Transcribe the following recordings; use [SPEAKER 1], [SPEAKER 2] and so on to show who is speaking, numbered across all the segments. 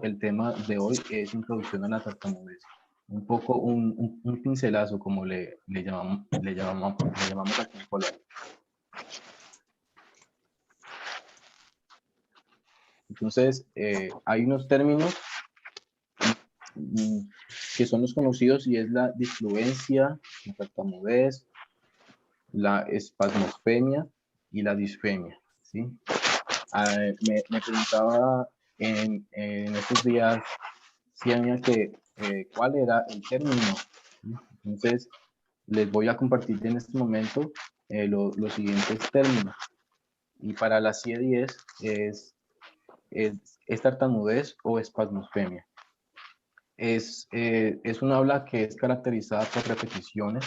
[SPEAKER 1] el tema de hoy es introducción a la tartamudez. Un poco un pincelazo, como le llamamos aquí en Colombia. Entonces, hay unos términos que son los conocidos y es la disfluencia, la tartamudez, la espasmosfemia y la disfemia, ¿sí? Me preguntaba en estos días si había cuál era el término, ¿sí? Entonces, les voy a compartir en este momento los siguientes términos. Y para la CIE-10 es tartamudez o espasmosfemia. Es un habla que es caracterizada por repeticiones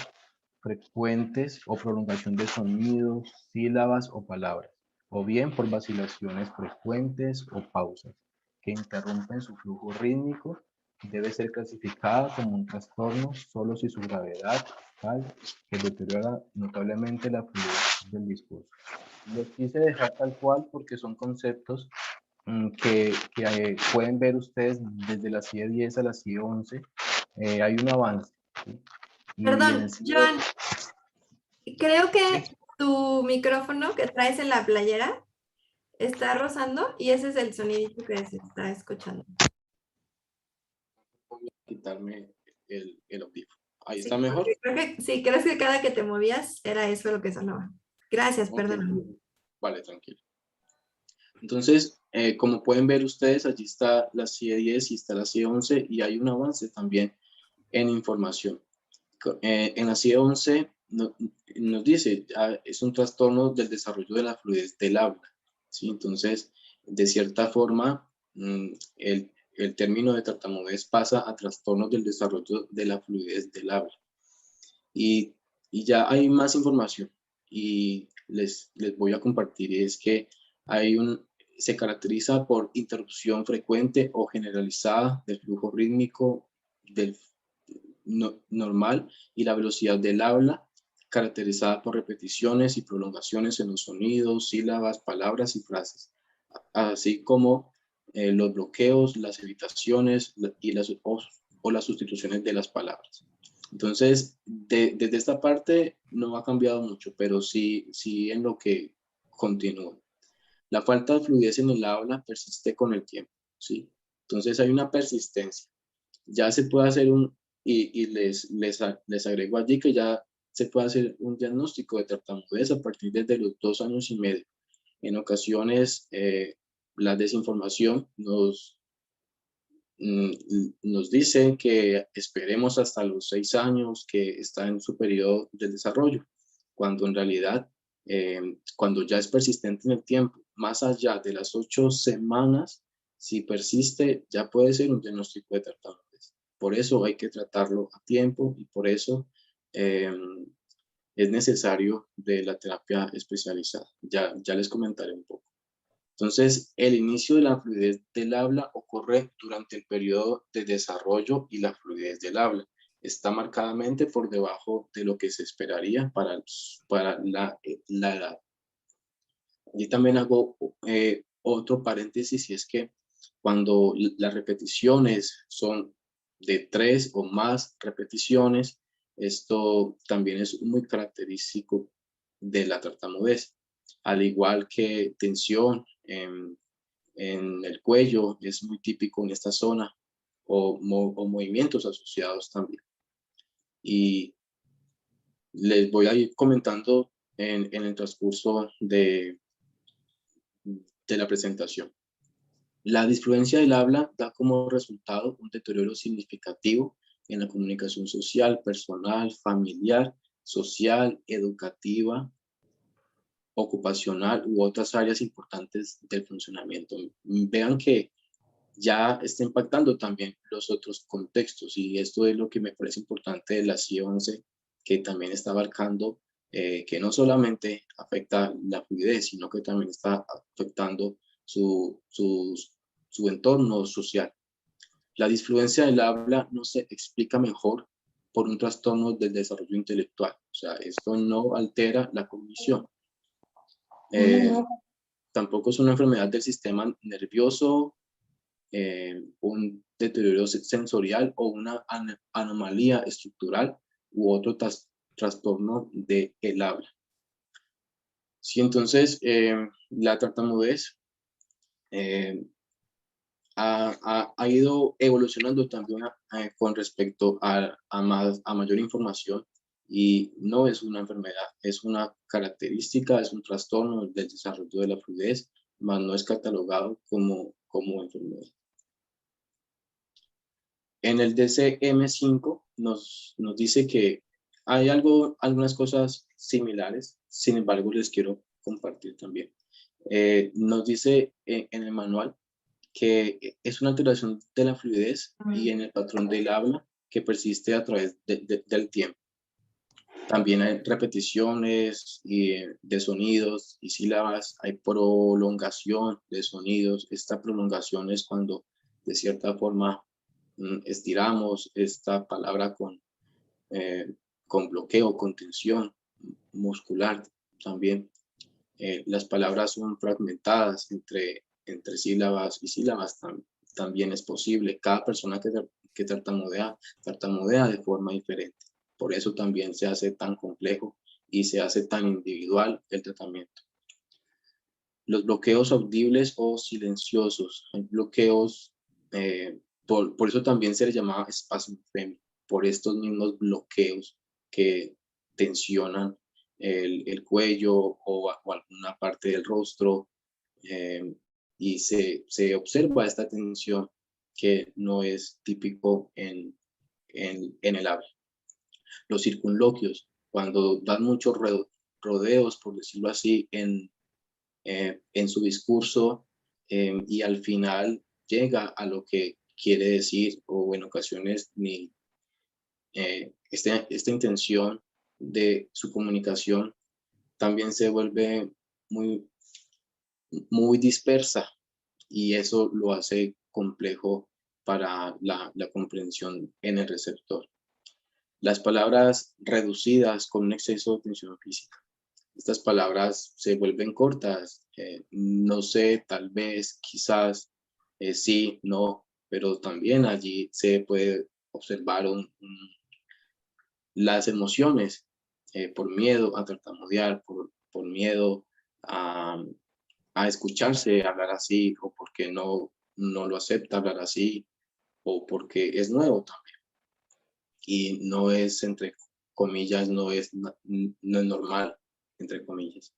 [SPEAKER 1] frecuentes o prolongación de sonidos, sílabas o palabras, o bien por vacilaciones frecuentes o pausas que interrumpen su flujo rítmico. Debe ser clasificada como un trastorno solo si su gravedad tal que deteriora notablemente la fluidez del discurso. Los quise dejar tal cual porque son conceptos que pueden ver ustedes desde la CIE 10 a la CIE 11. Hay un avance, ¿sí? Y en el
[SPEAKER 2] Perdón,
[SPEAKER 1] CIE,
[SPEAKER 2] Joan, creo
[SPEAKER 1] sí,
[SPEAKER 2] que tu micrófono que traes en la playera está rozando y ese es el sonidito que se está escuchando.
[SPEAKER 1] voy a quitarme el audífono. Ahí está
[SPEAKER 2] Sí,
[SPEAKER 1] mejor.
[SPEAKER 2] porque creo que cada que te movías era eso lo que sonaba. Gracias,
[SPEAKER 1] Ok,
[SPEAKER 2] perdón.
[SPEAKER 1] vale, tranquilo. Entonces, como pueden ver ustedes, allí está la CIE 10 y está la CIE 11 y hay un avance también en información. En la CIE 11 nos dice, es un trastorno del desarrollo de la fluidez del habla, ¿sí? Entonces, de cierta forma, el término de tartamudez pasa a trastornos del desarrollo de la fluidez del habla. Y, y ya hay más información y les voy a compartir, es que se caracteriza por interrupción frecuente o generalizada del flujo rítmico del normal y la velocidad del habla, caracterizada por repeticiones y prolongaciones en los sonidos, sílabas, palabras y frases, así como los bloqueos, las evitaciones o las sustituciones de las palabras. Entonces, desde esta parte no ha cambiado mucho, pero sí en lo que continúa. La falta de fluidez en el habla persiste con el tiempo, ¿sí? Entonces hay una persistencia. Ya se puede hacer y les agrego allí que ya se puede hacer un diagnóstico de tartamudez a partir de los 2 años y medio. En ocasiones, la desinformación nos dice que esperemos hasta los 6 años que está en su periodo de desarrollo, cuando en realidad, cuando ya es persistente en el tiempo, más allá de las 8 semanas, si persiste, ya puede ser un diagnóstico de tartamudez. Por eso hay que tratarlo a tiempo y por eso es necesario de la terapia especializada. Ya les comentaré un poco. Entonces, el inicio de la fluidez del habla ocurre durante el periodo de desarrollo y la fluidez del habla está marcadamente por debajo de lo que se esperaría para la edad. Y también hago otro paréntesis y es que cuando las repeticiones son de 3 o más repeticiones, esto también es muy característico de la tartamudez. Al igual que tensión en el cuello, es muy típico en esta zona, o movimientos asociados también. Y les voy a ir comentando en el transcurso de la presentación. La disfluencia del habla da como resultado un deterioro significativo en la comunicación social, personal, familiar, social, educativa, ocupacional u otras áreas importantes del funcionamiento. Vean que ya está impactando también los otros contextos y esto es lo que me parece importante de la CIE 11, que también está abarcando que no solamente afecta la fluidez, sino que también está afectando su entorno social. La disfluencia del habla no se explica mejor por un trastorno del desarrollo intelectual, o sea, esto no altera la cognición. Tampoco es una enfermedad del sistema nervioso un deterioro sensorial o una anomalía estructural u otro trastorno del habla. Sí, entonces, la tartamudez ha ido evolucionando también con respecto a mayor información, y no es una enfermedad, es una característica, es un trastorno del desarrollo de la fluidez, mas no es catalogado como enfermedad. En el DCM5 nos dice que hay algunas cosas similares, sin embargo les quiero compartir también. Nos dice en el manual que es una alteración de la fluidez y en el patrón del habla que persiste a través del tiempo. También hay repeticiones de sonidos y sílabas, hay prolongación de sonidos. Esta prolongación es cuando de cierta forma estiramos esta palabra con bloqueo, con tensión muscular también. Las palabras son fragmentadas entre sílabas y sílabas, también es posible. Cada persona que tartamudea de forma diferente. Por eso también se hace tan complejo y se hace tan individual el tratamiento. Los bloqueos audibles o silenciosos. Hay bloqueos, por eso también se les llamaba espasmofemia, por estos mismos bloqueos que tensionan el cuello o alguna parte del rostro, y se observa esta tensión que no es típico en el habla. Los circunloquios, cuando dan muchos rodeos, por decirlo así, en su discurso, y al final llega a lo que quiere decir, o en ocasiones esta intención de su comunicación también se vuelve muy, muy dispersa, y eso lo hace complejo para la comprensión en el receptor. Las palabras reducidas con un exceso de tensión física. Estas palabras se vuelven cortas, no sé, tal vez, quizás, sí, no, pero también allí se puede observar las emociones, por miedo a tartamudear, por miedo a escucharse hablar así, o porque no lo acepta hablar así, o porque es nuevo también. Y no es, entre comillas, no es normal, entre comillas.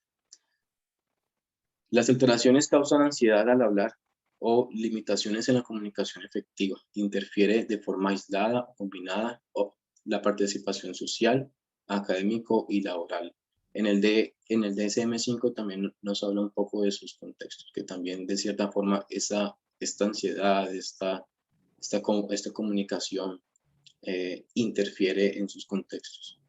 [SPEAKER 1] Las alteraciones causan ansiedad al hablar o limitaciones en la comunicación efectiva. Interfiere de forma aislada o combinada o la participación social, académico y laboral. En el DSM-5 también nos habla un poco de sus contextos, que también de cierta forma esta ansiedad, esta comunicación interfiere en sus contextos.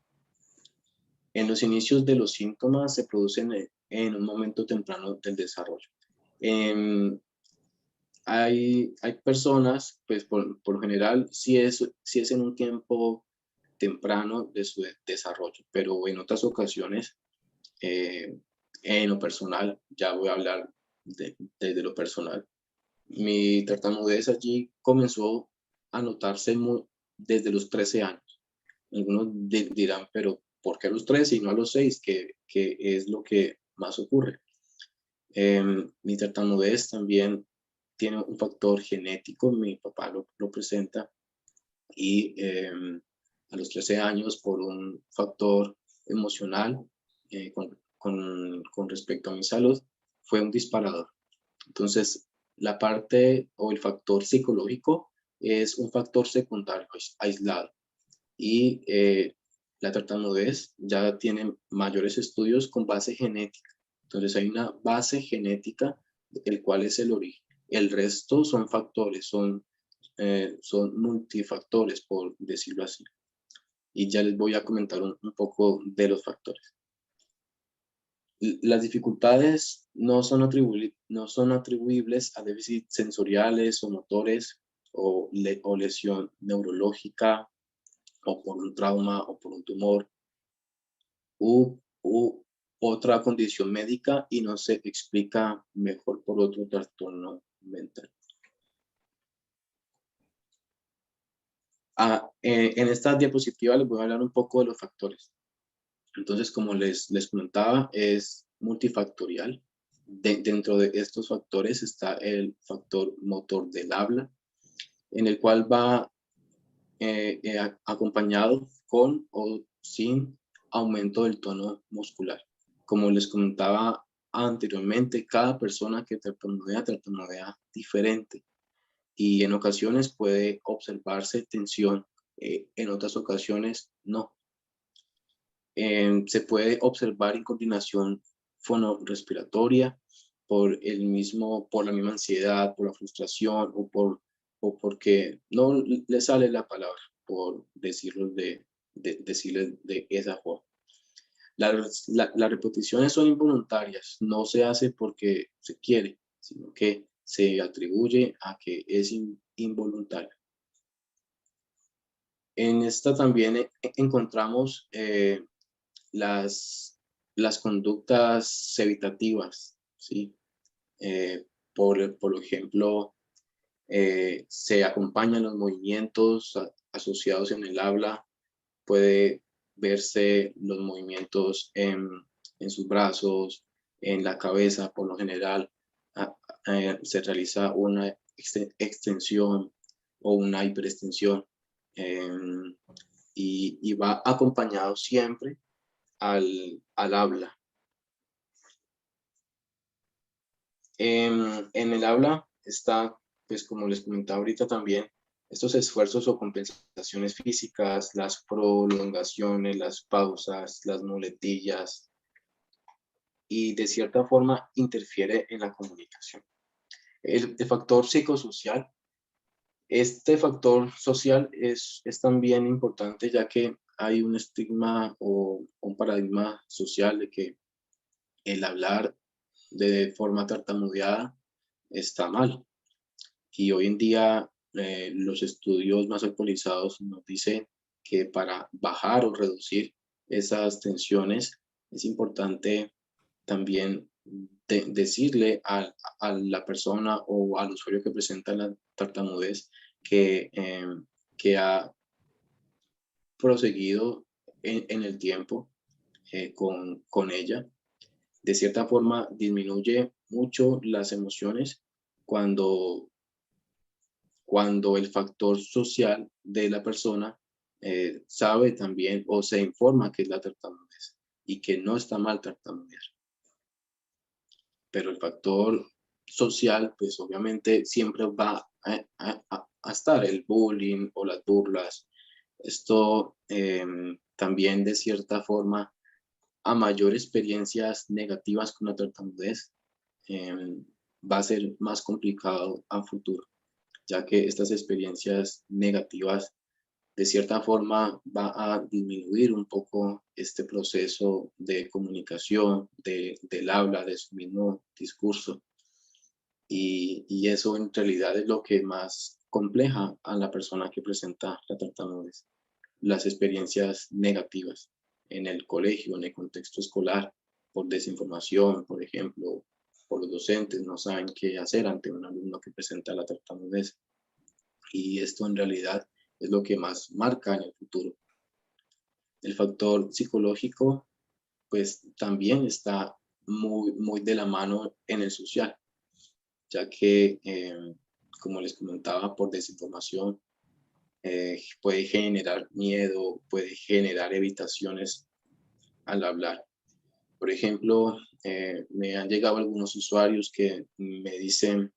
[SPEAKER 1] En los inicios de los síntomas se producen en un momento temprano del desarrollo. Hay personas, pues por lo general, sí es en un tiempo temprano de su desarrollo, pero en otras ocasiones, en lo personal, ya voy a hablar desde lo personal, mi tartamudez allí comenzó a notarse desde los 13 años. Algunos dirán, pero ¿por qué a los 13 y no a los 6? Que es lo que más ocurre. Mi tartamudez también tiene un factor genético, mi papá lo presenta, y a los 13 años por un factor emocional, con respecto a mi salud, fue un disparador. Entonces, la parte o el factor psicológico es un factor secundario aislado, y la tartamudez ya tiene mayores estudios con base genética. Entonces hay una base genética, el cual es el origen. El resto son factores, son multifactores, por decirlo así. Y ya les voy a comentar un poco de los factores. Las dificultades no son atribuibles a déficits sensoriales o motores, o lesión neurológica, o por un trauma, o por un tumor, u otra condición médica, y no se explica mejor por otro trastorno mental. En esta diapositiva les voy a hablar un poco de los factores. Entonces, como les comentaba, es multifactorial. Dentro de estos factores está el factor motor del habla, en el cual va acompañado con o sin aumento del tono muscular. Como les comentaba anteriormente, cada persona que tartamudea diferente, y en ocasiones puede observarse tensión, en otras ocasiones no. Se puede observar incoordinación fonorrespiratoria por la misma ansiedad, por la frustración o porque no le sale la palabra, por decirles de esa forma. Las repeticiones son involuntarias, no se hace porque se quiere, sino que se atribuye a que es involuntario. En esta también encontramos las conductas evitativas, ¿sí? Por ejemplo, se acompañan los movimientos asociados en el habla, puede verse los movimientos en sus brazos, en la cabeza. Por lo general se realiza una extensión o una hiperextensión, y va acompañado siempre al habla. En el habla está, pues como les comentaba ahorita también, estos esfuerzos o compensaciones físicas, las prolongaciones, las pausas, las muletillas, y de cierta forma interfiere en la comunicación. El factor psicosocial. Este factor social es también importante, ya que hay un estigma o un paradigma social de que el hablar de forma tartamudeada está mal. Y hoy en día los estudios más actualizados nos dicen que para bajar o reducir esas tensiones es importante también decirle a la persona o al usuario que presenta la tartamudez que ha proseguido en el tiempo con ella. De cierta forma disminuye mucho las emociones cuando el factor social de la persona sabe también o se informa que es la tartamudez y que no está mal tartamudear. Pero el factor social, pues obviamente siempre va a estar el bullying o las burlas. Esto también de cierta forma, a mayor experiencias negativas con la tartamudez, va a ser más complicado a futuro, ya que estas experiencias negativas de cierta forma va a disminuir un poco este proceso de comunicación, del habla, de su mismo discurso. Y eso en realidad es lo que más compleja a la persona que presenta la tartamudez. Las experiencias negativas en el colegio, en el contexto escolar, por desinformación, por ejemplo, por los docentes, no saben qué hacer ante un alumno que presenta la tartamudez. Y esto en realidad es lo que más marca en el futuro. El factor psicológico, pues también está muy de la mano en el social, ya que, como les comentaba, por desinformación puede generar miedo, puede generar evitaciones al hablar. Por ejemplo, me han llegado algunos usuarios que me dicen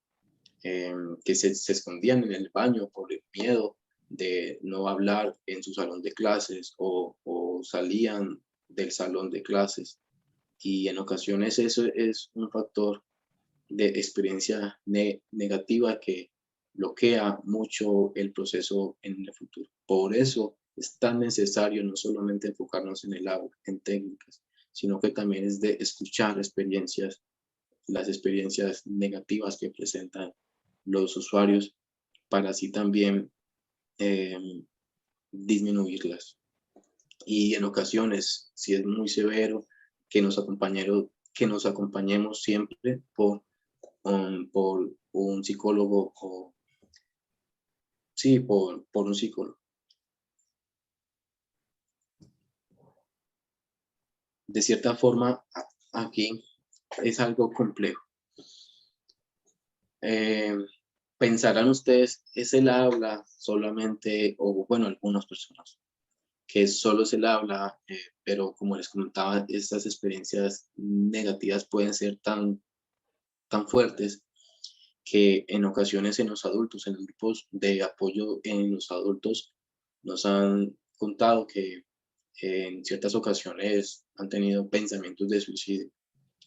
[SPEAKER 1] que se escondían en el baño por el miedo de no hablar en su salón de clases o salían del salón de clases. Y en ocasiones eso es un factor de experiencia negativa que bloquea mucho el proceso en el futuro. Por eso es tan necesario no solamente enfocarnos en el aula, en técnicas, sino que también es de escuchar las experiencias negativas que presentan los usuarios, para así también disminuirlas. Y en ocasiones, si es muy severo, que nos acompañemos siempre por un psicólogo, por un psicólogo. de cierta forma, aquí es algo complejo. Pensarán ustedes, ¿es el habla solamente, o bueno, algunas personas, que solo es el habla, pero como les comentaba, estas experiencias negativas pueden ser tan fuertes que en ocasiones en los adultos, en los grupos de apoyo en los adultos, nos han contado que en ciertas ocasiones han tenido pensamientos de suicidio.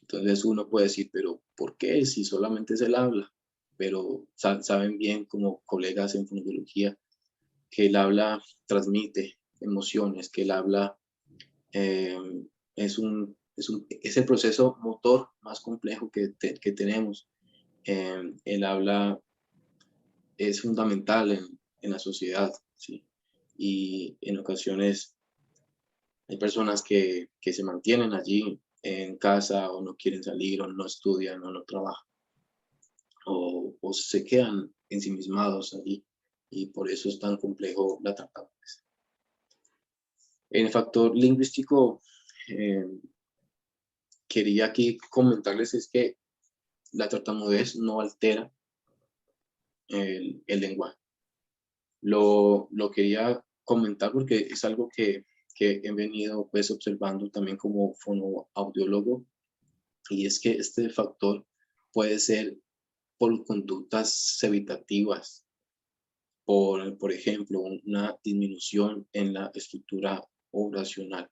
[SPEAKER 1] Entonces uno puede decir, pero ¿por qué? Si solamente es el habla. Pero saben bien como colegas en fonoaudiología que el habla transmite emociones, que el habla eh, es el proceso motor más complejo que tenemos. El habla es fundamental en la sociedad, ¿sí? Y en ocasiones hay personas que se mantienen allí en casa o no quieren salir o no estudian o no trabajan o se quedan ensimismados allí y por eso es tan complejo la tartamudez. En el factor lingüístico, eh, quería aquí comentarles es que la tartamudez no altera el lenguaje. Lo quería comentar porque es algo que he venido pues observando también como fonoaudiólogo, y es que este factor puede ser por conductas evitativas, por ejemplo, una disminución en la estructura oracional.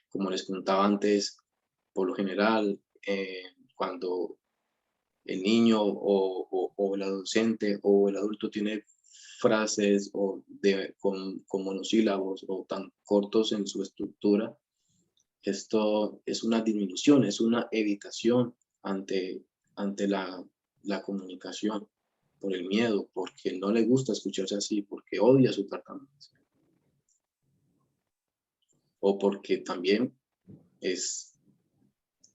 [SPEAKER 1] Como les contaba antes, por lo general, cuando el niño o el adolescente o el adulto tiene frases con monosílabos o tan cortos en su estructura, esto es una disminución, es una evitación ante la comunicación por el miedo, porque no le gusta escucharse así, porque odia su tartamudez. O porque también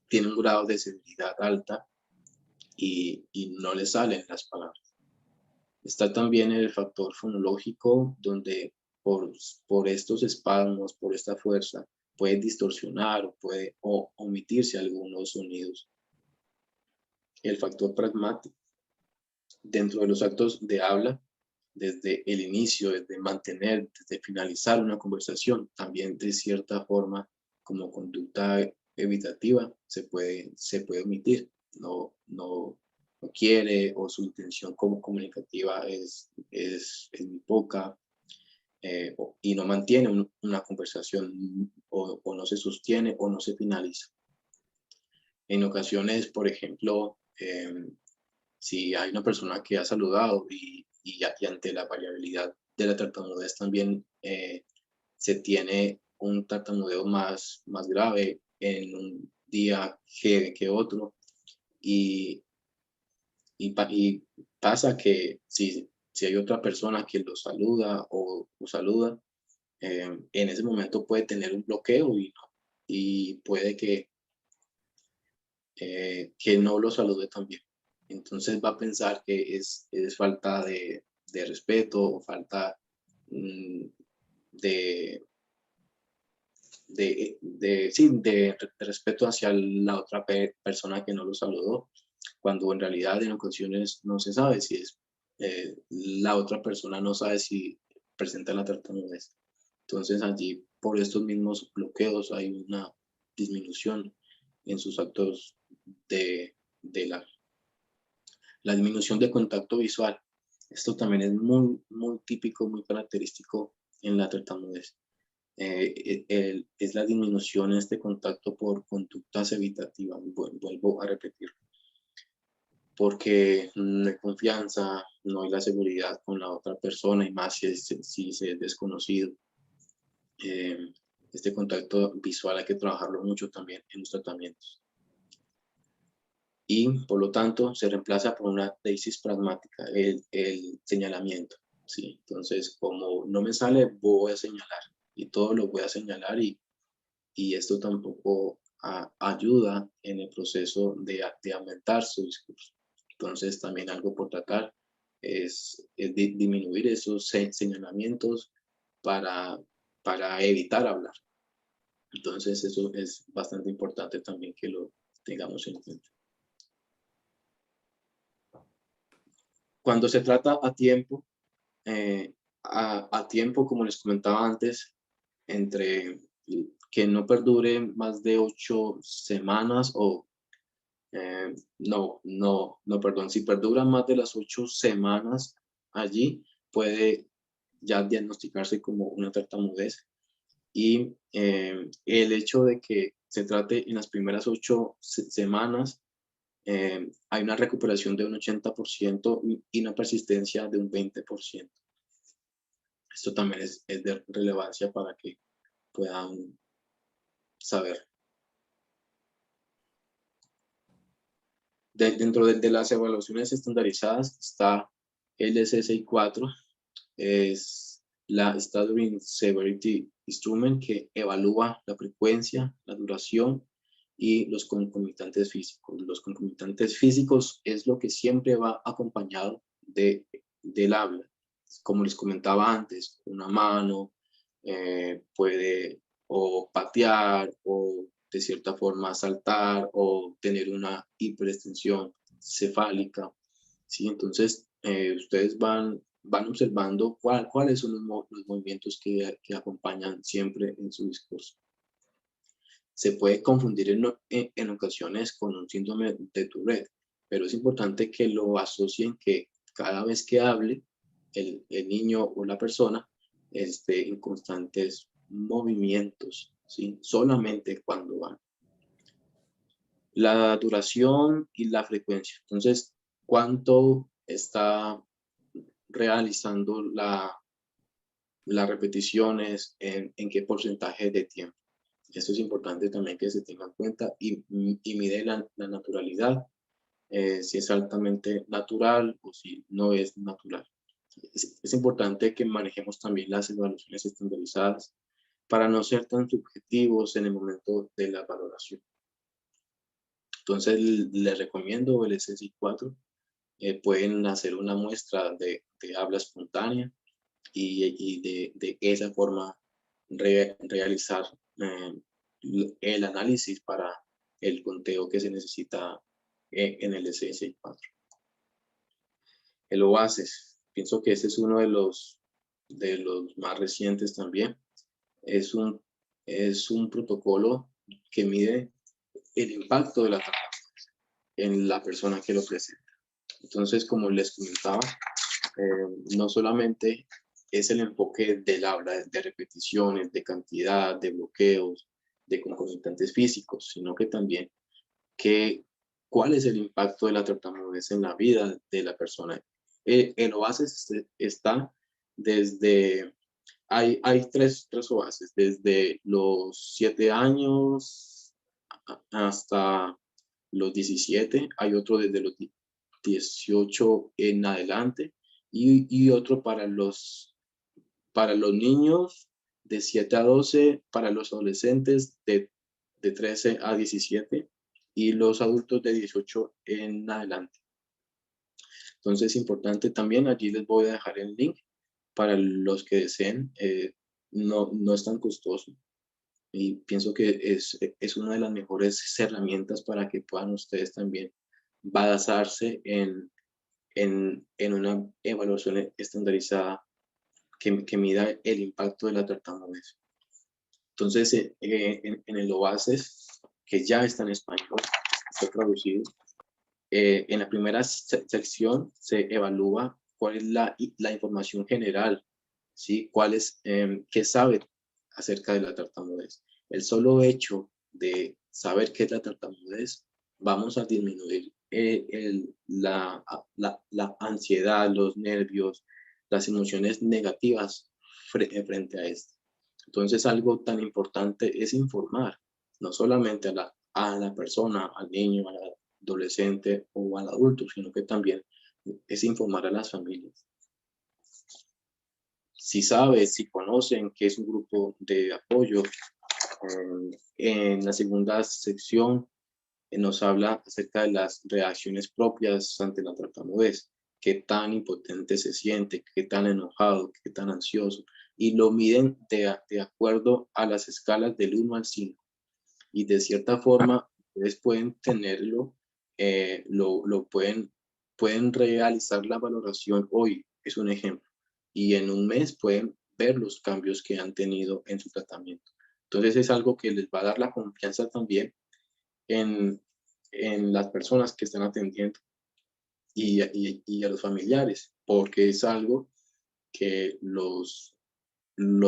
[SPEAKER 1] tiene un grado de sensibilidad alta y no le salen las palabras. Está también el factor fonológico, donde por estos espasmos, por esta fuerza, puede distorsionar o puede omitirse algunos sonidos. El factor pragmático. Dentro de los actos de habla, desde el inicio, desde mantener, desde finalizar una conversación, también de cierta forma, como conducta evitativa, se puede omitir. No quiere, o su intención como comunicativa es muy poca, y no mantiene una conversación, o no se sostiene o no se finaliza. En ocasiones, por ejemplo, si hay una persona que ha saludado y ante la variabilidad de la tartamudez también se tiene un tartamudeo más grave en un día que otro, y pasa que si hay otra persona que lo saluda o saluda, en ese momento puede tener un bloqueo y puede que no lo salude también. Entonces va a pensar que es falta de respeto o falta de, de respeto hacia la otra persona que no lo saludó, cuando en realidad en ocasiones no se sabe si es la otra persona no sabe si presenta la tartamudez. Entonces allí por estos mismos bloqueos hay una disminución en sus actos de la disminución de contacto visual. Esto también es muy típico, muy característico en la tartamudez. Es la disminución en este contacto por conductas evitativas. Vuelvo a repetir. Porque no hay confianza, no hay la seguridad con la otra persona, y más si se es desconocido. Este contacto visual hay que trabajarlo mucho también en los tratamientos. Y por lo tanto se reemplaza por una deísis pragmática, el señalamiento, ¿sí? Entonces, como no me sale, voy a señalar y todo lo voy a señalar, y esto tampoco ayuda en el proceso de aumentar su discurso. Entonces, también algo por tratar es disminuir esos señalamientos para evitar hablar. Entonces eso es bastante importante también que lo tengamos en cuenta. Cuando se trata a tiempo, como les comentaba antes, entre que no perdure más de 8 semanas o, perdón, si perdura más de las 8 semanas allí, puede ya diagnosticarse como una tartamudez. Y el hecho de que se trate en las primeras 8 semanas, hay una recuperación de un 80% y una persistencia de un 20%. Esto también es de relevancia para que puedan saber. Dentro de las evaluaciones estandarizadas está el SSI-4, es la Stuttering Severity Instrument, que evalúa la frecuencia, la duración y los concomitantes físicos. Los concomitantes físicos es lo que siempre va acompañado del habla. Como les comentaba antes, una mano puede o patear o de cierta forma saltar o tener una hiperextensión cefálica, ¿sí? Entonces, ustedes van observando cuáles son los movimientos que acompañan siempre en su discurso. Se puede confundir en ocasiones con un síndrome de Tourette, pero es importante que lo asocien, que cada vez que hable, el niño o la persona esté en constantes movimientos, ¿sí? Solamente cuando van. La duración y la frecuencia. Entonces, ¿cuánto está realizando las repeticiones, en qué porcentaje de tiempo? Esto es importante también que se tenga en cuenta y mide la naturalidad, si es altamente natural o si no es natural. Es importante que manejemos también las evaluaciones estandarizadas para no ser tan subjetivos en el momento de la valoración. Entonces, les recomiendo el SSI-4. Pueden hacer una muestra de habla espontánea y de esa forma realizar el análisis para el conteo que se necesita en el SSI-4. El OASES, pienso que ese es uno de los más recientes también. Es un protocolo que mide el impacto de la tartamudez en la persona que lo presenta. Entonces, como les comentaba, no solamente es el enfoque del habla, de repeticiones, de cantidad, de bloqueos, de concomitantes físicos, sino que también cuál es el impacto de la tartamudez en la vida de la persona. El OASES está desde, hay tres OASES, desde los 7 años hasta los 17, hay otro desde los 18 en adelante y otro para los niños de 7 a 12, para los adolescentes de 13 a 17 y los adultos de 18 en adelante. Entonces es importante también, allí les voy a dejar el link para los que deseen, no es tan costoso y pienso que es una de las mejores herramientas para que puedan ustedes también basarse en una evaluación estandarizada que mida el impacto de la tartamudez. Entonces, en el OASES, que ya está en español, está traducido, en la primera sección se evalúa cuál es la información general, ¿sí? ¿Qué sabe acerca de la tartamudez? El solo hecho de saber qué es la tartamudez, vamos a disminuir la ansiedad, los nervios, las emociones negativas frente a esto. Entonces, algo tan importante es informar, no solamente a la persona, al niño, al adolescente o al adulto, sino que también es informar a las familias. Si conocen que es un grupo de apoyo, en la segunda sección nos habla acerca de las reacciones propias ante la tartamudez. qué tan impotente se siente, qué tan enojado, qué tan ansioso, y lo miden de acuerdo a las escalas del 1 al 5. Y de cierta forma, ustedes pueden tenerlo, pueden realizar la valoración hoy, es un ejemplo, y en un mes pueden ver los cambios que han tenido en su tratamiento. Entonces es algo que les va a dar la confianza también en, en las personas que están atendiendo y a los familiares, porque es algo que los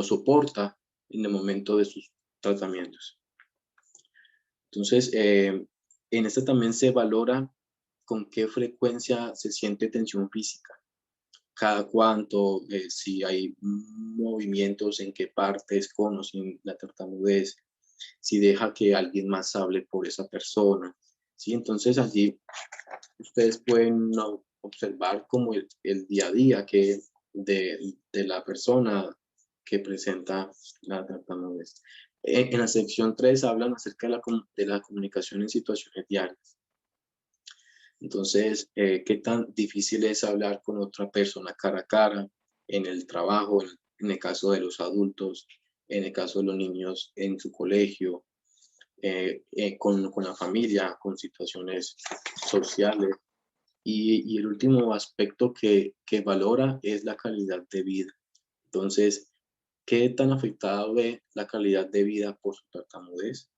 [SPEAKER 1] soporta en el momento de sus tratamientos. Entonces, en esta también se valora con qué frecuencia se siente tensión física, cada cuánto, si hay movimientos, en qué partes, con o sin la tartamudez, si deja que alguien más hable por esa persona. ¿Sí? Entonces allí ustedes pueden observar como el día a día de la persona que presenta la tartamudez. En la sección 3 hablan acerca de la comunicación en situaciones diarias. Entonces, ¿qué tan difícil es hablar con otra persona cara a cara en el trabajo, en el caso de los adultos, en el caso de los niños en su colegio, con la familia, con situaciones sociales? Y el último aspecto que valora es la calidad de vida. Entonces, ¿qué tan afectada ve la calidad de vida por su tartamudez?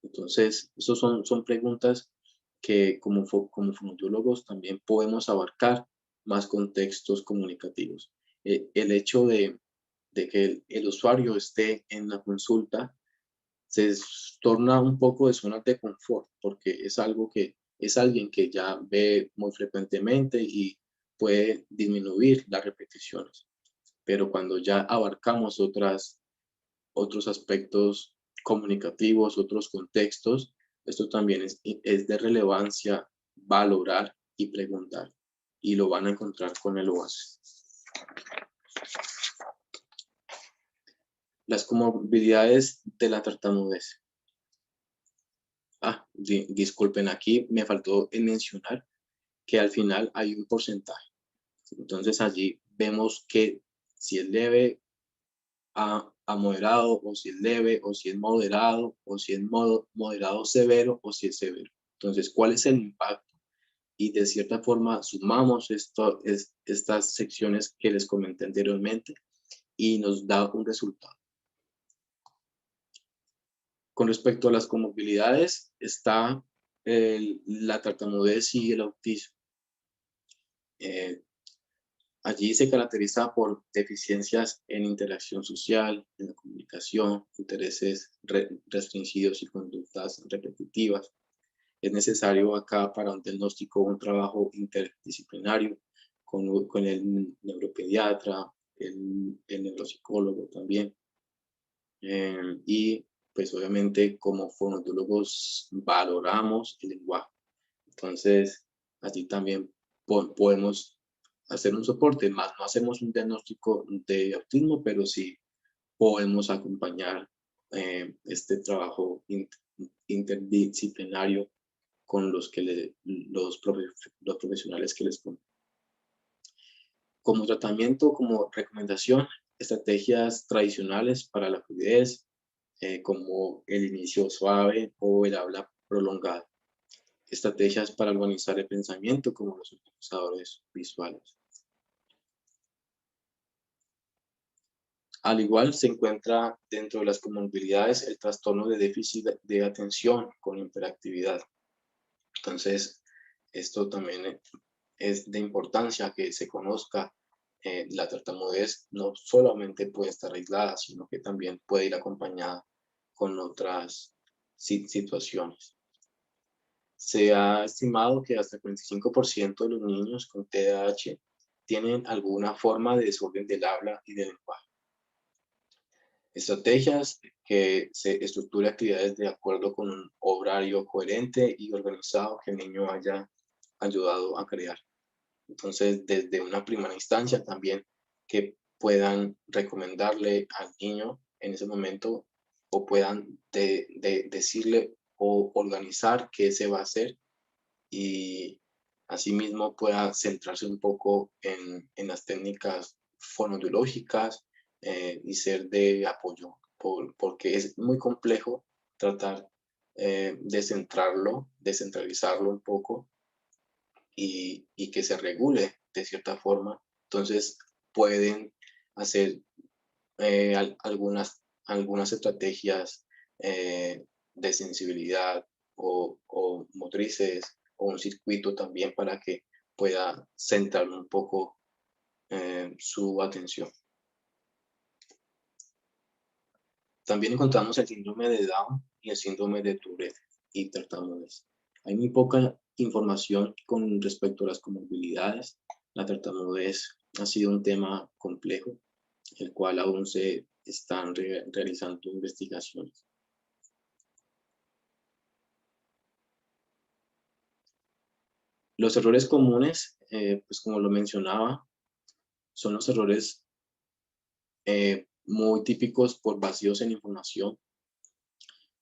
[SPEAKER 1] Entonces, esas son preguntas que como fonoaudiólogos también podemos abarcar más contextos comunicativos. El hecho de que el usuario esté en la consulta se torna un poco de zona de confort, porque es algo que es alguien que ya ve muy frecuentemente y puede disminuir las repeticiones. Pero cuando ya abarcamos otros aspectos comunicativos, otros contextos, esto también es de relevancia valorar y preguntar, y lo van a encontrar con el OASE. Las comorbilidades de la tartamudez. Disculpen, aquí me faltó mencionar que al final hay un porcentaje. Entonces allí vemos que si es leve a moderado, o si es leve, o si es moderado, o si es moderado severo, o si es severo. Entonces, ¿cuál es el impacto? Y de cierta forma sumamos estas secciones que les comenté anteriormente y nos da un resultado. Con respecto a las comorbilidades, está la tartamudez y el autismo. Allí se caracteriza por deficiencias en interacción social, en la comunicación, intereses restringidos y conductas repetitivas. Es necesario acá para un diagnóstico un trabajo interdisciplinario con el neuropediatra, el neuropsicólogo también. Y pues obviamente como fonoaudiólogos valoramos el lenguaje. Entonces, así también podemos hacer un soporte, más no hacemos un diagnóstico de autismo, pero sí podemos acompañar este trabajo interdisciplinario con los profesionales que les ponen. Como tratamiento, como recomendación, estrategias tradicionales para la fluidez, como el inicio suave o el habla prolongada. Estrategias para organizar el pensamiento, como los organizadores visuales. Al igual, se encuentra dentro de las comorbilidades el trastorno de déficit de atención con hiperactividad. Entonces, esto también es de importancia que se conozca. La tartamudez no solamente puede estar aislada, sino que también puede ir acompañada con otras situaciones. Se ha estimado que hasta el 45% de los niños con TDAH tienen alguna forma de desorden del habla y del lenguaje. Estrategias que se estructure actividades de acuerdo con un horario coherente y organizado que el niño haya ayudado a crear. Entonces, desde una primera instancia también que puedan recomendarle al niño en ese momento o puedan decirle o organizar qué se va a hacer y asimismo pueda centrarse un poco en las técnicas fonoaudiológicas y ser de apoyo, porque es muy complejo tratar de descentralizarlo un poco y que se regule de cierta forma. Entonces pueden hacer algunas estrategias de sensibilidad o motrices o un circuito también para que pueda centrar un poco su atención. También encontramos el síndrome de Down y el síndrome de Tourette y tartamudez. Hay muy poca información con respecto a las comorbilidades. La tartamudez ha sido un tema complejo, el cual aún se están realizando investigaciones. Los errores comunes, pues como lo mencionaba, son los errores muy típicos por vacíos en información.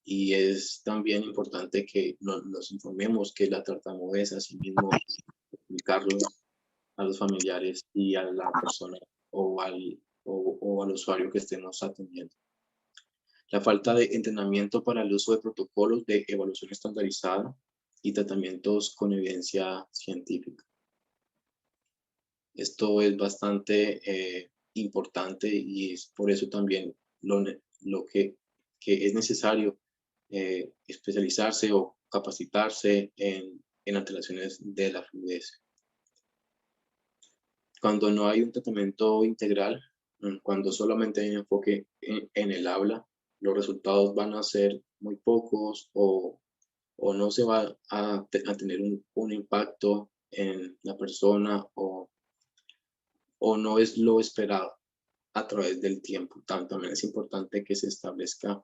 [SPEAKER 1] Y es también importante que nos informemos que la tartamudez, asimismo, explicarlo a los familiares y a la persona o al usuario que estemos atendiendo. La falta de entrenamiento para el uso de protocolos de evaluación estandarizada y tratamientos con evidencia científica. Esto es bastante importante y es por eso también lo que es necesario especializarse o capacitarse en alteraciones de la fluidez. Cuando no hay un tratamiento integral, cuando solamente hay un enfoque en el habla, los resultados van a ser muy pocos o no se va a tener un impacto en la persona o no es lo esperado a través del tiempo. También es importante que se establezca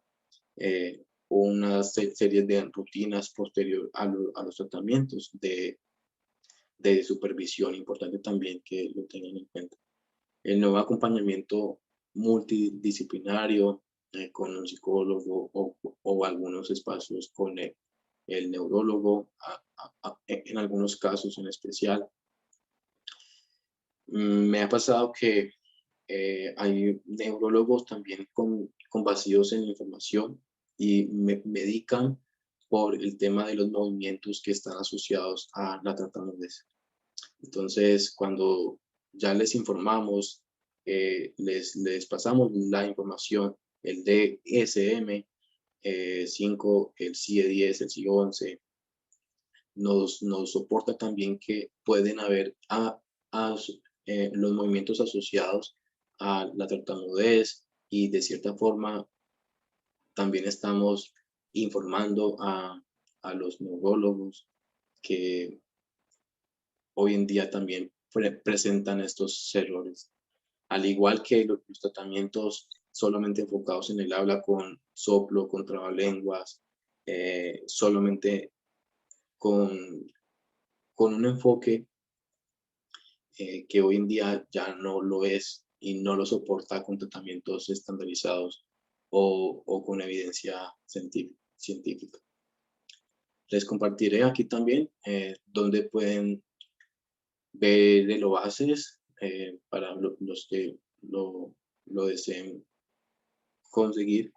[SPEAKER 1] una serie de rutinas posterior a los tratamientos de supervisión. Importante también que lo tengan en cuenta. El nuevo acompañamiento multidisciplinario con un psicólogo o algunos espacios con el neurólogo, en algunos casos en especial. Me ha pasado que hay neurólogos también con vacíos en la información y medican por el tema de los movimientos que están asociados a la tartamudez. Entonces, cuando ya les informamos, les pasamos la información, el DSM 5, el CIE 10, el CIE 11, nos soporta también que pueden haber los movimientos asociados a la tartamudez y de cierta forma también estamos informando a los neurólogos que hoy en día también presentan estos errores. Al igual que los tratamientos solamente enfocados en el habla con soplo, con trabalenguas, solamente con un enfoque que hoy en día ya no lo es y no lo soporta con tratamientos estandarizados o con evidencia científica. Les compartiré aquí también donde pueden ver el Oasis para los que lo deseen conseguir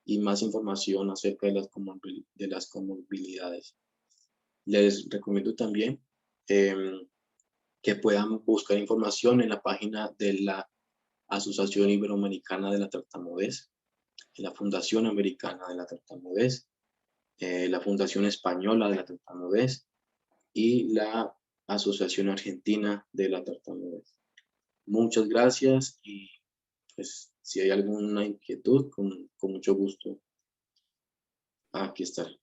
[SPEAKER 1] y más información acerca de las comorbilidades. Les recomiendo también que puedan buscar información en la página de la Asociación Iberoamericana de la Tartamudez, la Fundación Americana de la Tartamudez, la Fundación Española de la Tartamudez y la Asociación Argentina de la Tartamudez. Muchas gracias y pues si hay alguna inquietud, con mucho gusto aquí estaré.